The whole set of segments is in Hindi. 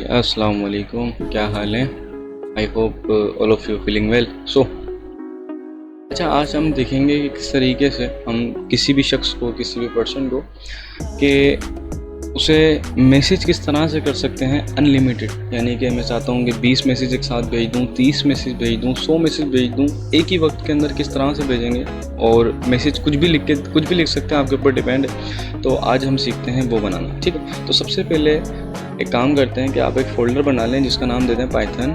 अस्सलाम वालेकुम, क्या हाल है। I hope all of you feeling well. अच्छा, आज हम देखेंगे कि किस तरीके से हम किसी भी शख्स को, किसी भी पर्सन को कि उसे मैसेज किस तरह से कर सकते हैं अनलिमिटेड। यानी कि मैं चाहता हूँ कि 20 मैसेज एक साथ भेज दूँ, 30 मैसेज भेज दूँ, 100 मैसेज भेज दूँ, एक ही वक्त के अंदर किस तरह से भेजेंगे। और मैसेज कुछ भी लिख सकते हैं, आपके ऊपर डिपेंड है। तो आज हम सीखते हैं वो बनाना, ठीक है। तो सबसे पहले एक काम करते हैं कि आप एक फ़ोल्डर बना लें जिसका नाम देते हैं पाइथन,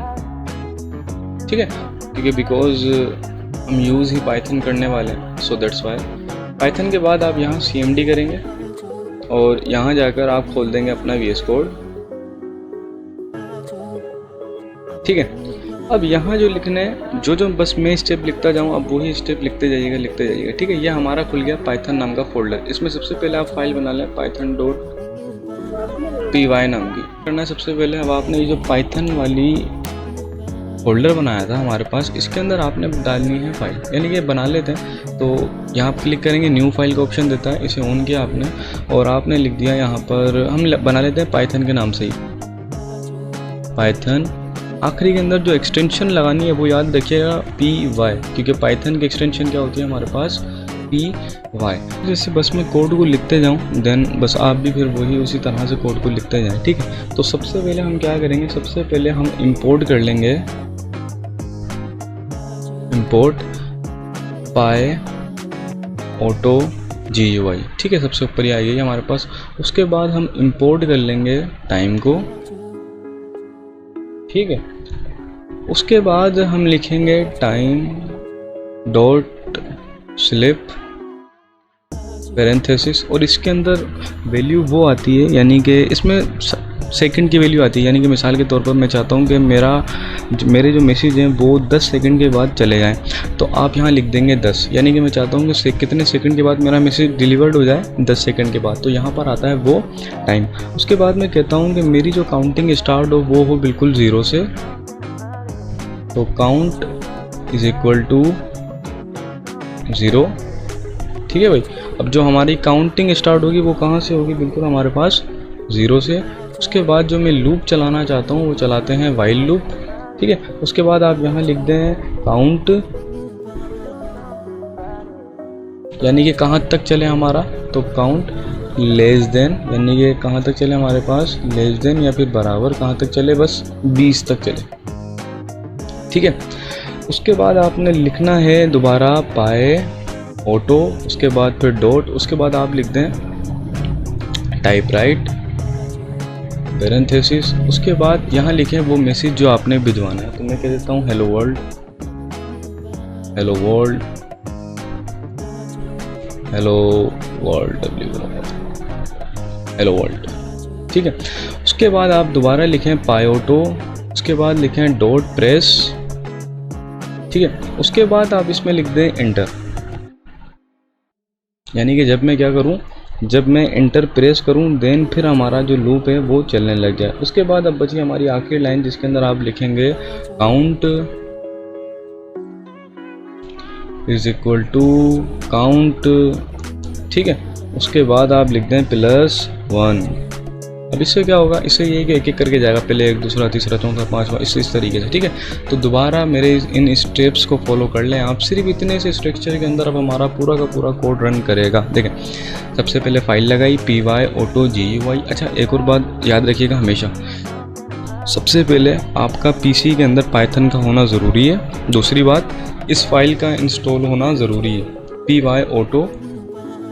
ठीक है। क्योंकि बिकॉज़ हम यूज़ ही पाइथन करने वाले हैं, सो दैट्स वाई। पाइथन के बाद आप यहाँ cmd करेंगे और यहाँ जाकर आप खोल देंगे अपना VS कोड, ठीक है। अब यहाँ जो लिखना है, जो बस मैं स्टेप लिखता जाऊँ, अब वही स्टेप लिखते जाइएगा, ठीक है। ये हमारा खुल गया पाइथन नाम का फ़ोल्डर। इसमें सबसे पहले आप फाइल बना लें python.py नाम की। करना है सबसे पहले, अब आपने ये जो पाइथन वाली फ़ोल्डर बनाया था हमारे पास, इसके अंदर आपने डालनी है फाइल, यानी कि बना लेते हैं। तो यहाँ आप क्लिक करेंगे, न्यू फाइल का ऑप्शन देता है, इसे ऑन किया आपने और आपने लिख दिया यहाँ पर, हम बना लेते हैं पाइथन के नाम से ही पाइथन। आखिरी के अंदर जो एक्सटेंशन लगानी है वो याद रखिएगा py, क्योंकि पाइथन की एक्सटेंशन क्या होती है हमारे पास, py। जैसे बस मैं कोड को लिखते जाऊँ, देन बस आप भी फिर वही उसी तरह से कोड को लिखते जाएं, ठीक है। तो सबसे पहले हम क्या करेंगे, सबसे पहले हम इंपोर्ट कर लेंगे, इंपोर्ट पाई ऑटो GUI, ठीक है। सबसे ऊपर ही आ गई हमारे पास। उसके बाद हम इंपोर्ट कर लेंगे टाइम को, ठीक है। उसके बाद हम लिखेंगे टाइम डॉट स्लिप पैरेंथेसिस, और इसके अंदर वैल्यू वो आती है, यानी कि इसमें सेकंड की वैल्यू आती है। यानी कि मिसाल के तौर पर मैं चाहता हूँ कि मेरे जो मैसेज हैं वो 10 सेकंड के बाद चले जाएं, तो आप यहाँ लिख देंगे 10। यानी कि मैं चाहता हूँ कि कितने सेकंड के बाद मेरा मैसेज डिलीवर्ड हो जाए, 10 सेकंड के बाद, तो यहाँ पर आता है वो टाइम। उसके बाद मैं कहता हूँ कि मेरी जो काउंटिंग स्टार्ट हो वो हो बिल्कुल 0 से, तो काउंट इज इक्वल टू 0, ठीक है भाई। अब जो हमारी काउंटिंग स्टार्ट होगी वो कहाँ से होगी, बिल्कुल हमारे पास 0 से। उसके बाद जो मैं लूप चलाना चाहता हूँ वो चलाते हैं वाइल लूप, ठीक है। उसके बाद आप यहाँ लिख दें काउंट, यानी कि कहाँ तक चले हमारा, तो काउंट लेस देन, यानी कि कहाँ तक चले हमारे पास, लेस देन या फिर बराबर, कहाँ तक चले, बस 20 तक चले, ठीक है। उसके बाद आपने लिखना है दोबारा पाई ऑटो, उसके बाद फिर डॉट, उसके बाद आप लिख दें टाइप राइट पैरेंथेसिस। उसके बाद यहाँ लिखें वो मैसेज जो आपने भिजवाना है, तो मैं कह देता हूँ hello world, hello world, hello world, hello world, ठीक है। उसके बाद आप दोबारा लिखें पाई ऑटो, उसके बाद लिखें डॉट प्रेस, ठीक है। उसके बाद आप इसमें लिख दें एंटर, यानी कि जब मैं क्या करूं, जब मैं एंटर प्रेस करूं देन फिर हमारा जो लूप है वो चलने लग जाए। उसके बाद अब बची हमारी आखिरी लाइन जिसके अंदर आप लिखेंगे count is equal to count, ठीक है। उसके बाद आप लिख दें +1। अब इससे क्या होगा, इससे ये कि एक एक करके जाएगा, पहले 1 दूसरा तीसरा चौथा पांचवा, इस तरीके से, ठीक है। तो दोबारा मेरे इन स्टेप्स को फॉलो कर लें आप, सिर्फ इतने से स्ट्रक्चर के अंदर अब हमारा पूरा का पूरा कोड रन करेगा। देखें, सबसे पहले फाइल लगाई py ऑटो GUI। अच्छा, एक और बात याद रखिएगा हमेशा, सबसे पहले आपका PC के अंदर पाइथन का होना ज़रूरी है। दूसरी बात, इस फाइल का इंस्टॉल होना ज़रूरी है, py ऑटो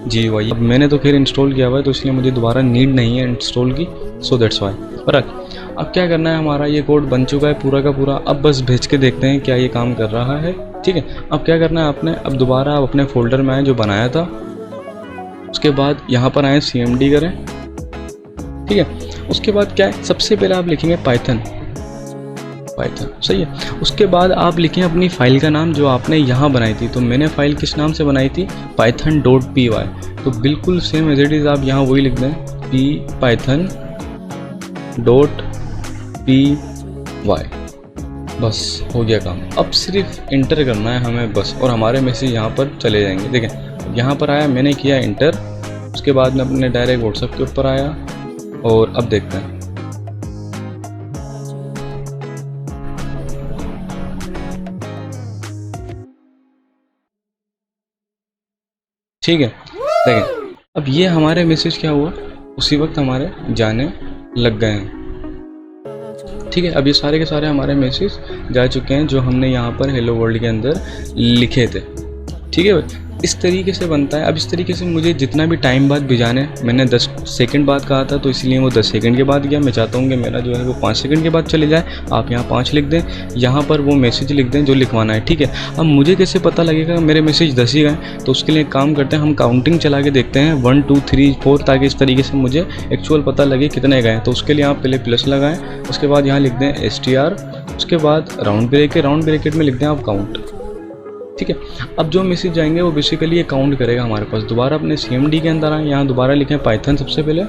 GUI। अब मैंने तो खैर इंस्टॉल किया हुआ है, तो इसलिए मुझे दोबारा नीड नहीं है इंस्टॉल की, सो दैट्स वाई। पर अब क्या करना है, हमारा ये कोड बन चुका है पूरा का पूरा। अब बस भेज के देखते हैं क्या ये काम कर रहा है, ठीक है। अब क्या करना है आपने, अब दोबारा आप अपने फोल्डर में आए जो बनाया था, उसके बाद यहाँ पर आए cmd करें, ठीक है। उसके बाद क्या है, सबसे पहले आप लिखेंगे पाइथन, सही है। उसके बाद आप लिखें अपनी फ़ाइल का नाम जो आपने यहाँ बनाई थी। तो मैंने फ़ाइल किस नाम से बनाई थी, python.py। तो बिल्कुल सेम एज इट इज़ आप यहाँ वही लिख दें python.py, बस हो गया काम। अब सिर्फ इंटर करना है हमें बस, और हमारे मैसेज यहाँ पर चले जाएंगे। देखें, यहाँ पर आया, मैंने किया इंटर, उसके बाद मैं अपने डायरेक्ट व्हाट्सएप के ऊपर आया और अब देखते हैं ठीक है। देखें अब ये हमारे मैसेज क्या हुआ, उसी वक्त हमारे जाने लग गए हैं। ठीक है, अब ये सारे के सारे हमारे मैसेज जा चुके हैं जो हमने यहाँ पर हेलो वर्ल्ड के अंदर लिखे थे। ठीक है भाई, इस तरीके से बनता है। अब इस तरीके से मुझे जितना भी टाइम बाद भिजाने, मैंने 10 सेकंड बाद कहा था तो इसलिए वो 10 सेकंड के बाद गया। मैं चाहता हूँ कि मेरा जो है वो 5 सेकंड के बाद चले जाए। आप यहाँ 5 लिख दें, यहाँ पर वो मैसेज लिख दें जो लिखवाना है। ठीक है, अब मुझे कैसे पता लगेगा मेरे मैसेज 10 ही गए, तो उसके लिए एक काम करते हैं, हम काउंटिंग चला के देखते हैं 1 2 3 4, ताकि इस तरीके से मुझे एक्चुअल पता लगे कितने गए। तो उसके लिए आप पहले प्लस लगाएं, उसके बाद यहाँ लिख दें STR, उसके बाद राउंड ब्रैकेट में लिख दें आप काउंट। ठीक है, अब जो मैसेज जाएंगे वो बेसिकली ये काउंट करेगा हमारे पास। दोबारा अपने CMD के अंदर आए, यहाँ दोबारा लिखें पाइथन सबसे पहले।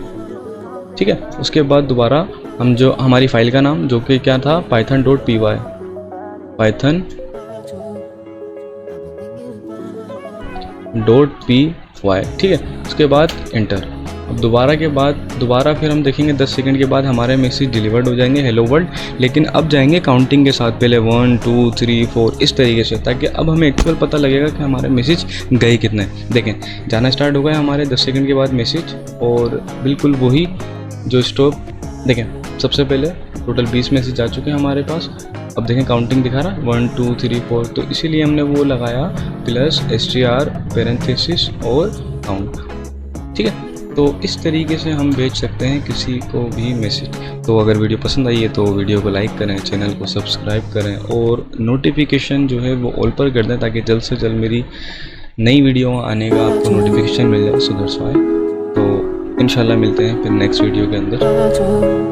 ठीक है, उसके बाद दोबारा हम जो हमारी फाइल का नाम जो कि क्या था, python.py, ठीक है, उसके बाद एंटर। अब दोबारा फिर हम देखेंगे 10 सेकंड के बाद हमारे मैसेज डिलीवर्ड हो जाएंगे हेलो वर्ल्ड, लेकिन अब जाएंगे काउंटिंग के साथ, पहले 1 2 3 4 इस तरीके से, ताकि अब हमें एक्चुअल पता लगेगा कि हमारे मैसेज गए कितने। देखें जाना स्टार्ट हो गया हमारे 10 सेकंड के बाद मैसेज, और बिल्कुल वही जो स्टॉप। देखें सबसे पहले टोटल 20 मैसेज आ चुके हैं हमारे पास। अब देखें काउंटिंग दिखा रहा 1 2 3 4, तो इसीलिए हमने वो लगाया प्लस STR पैरेंथेसिस और काउंट। ठीक है, तो इस तरीके से हम भेज सकते हैं किसी को भी मैसेज। तो अगर वीडियो पसंद आई है तो वीडियो को लाइक करें, चैनल को सब्सक्राइब करें और नोटिफिकेशन जो है वो ऑल पर कर दें, ताकि जल्द से जल्द मेरी नई वीडियो आने का आपको नोटिफिकेशन मिल जाए, सो दैट्स व्हाई। तो इंशाल्लाह मिलते हैं फिर नेक्स्ट वीडियो के अंदर।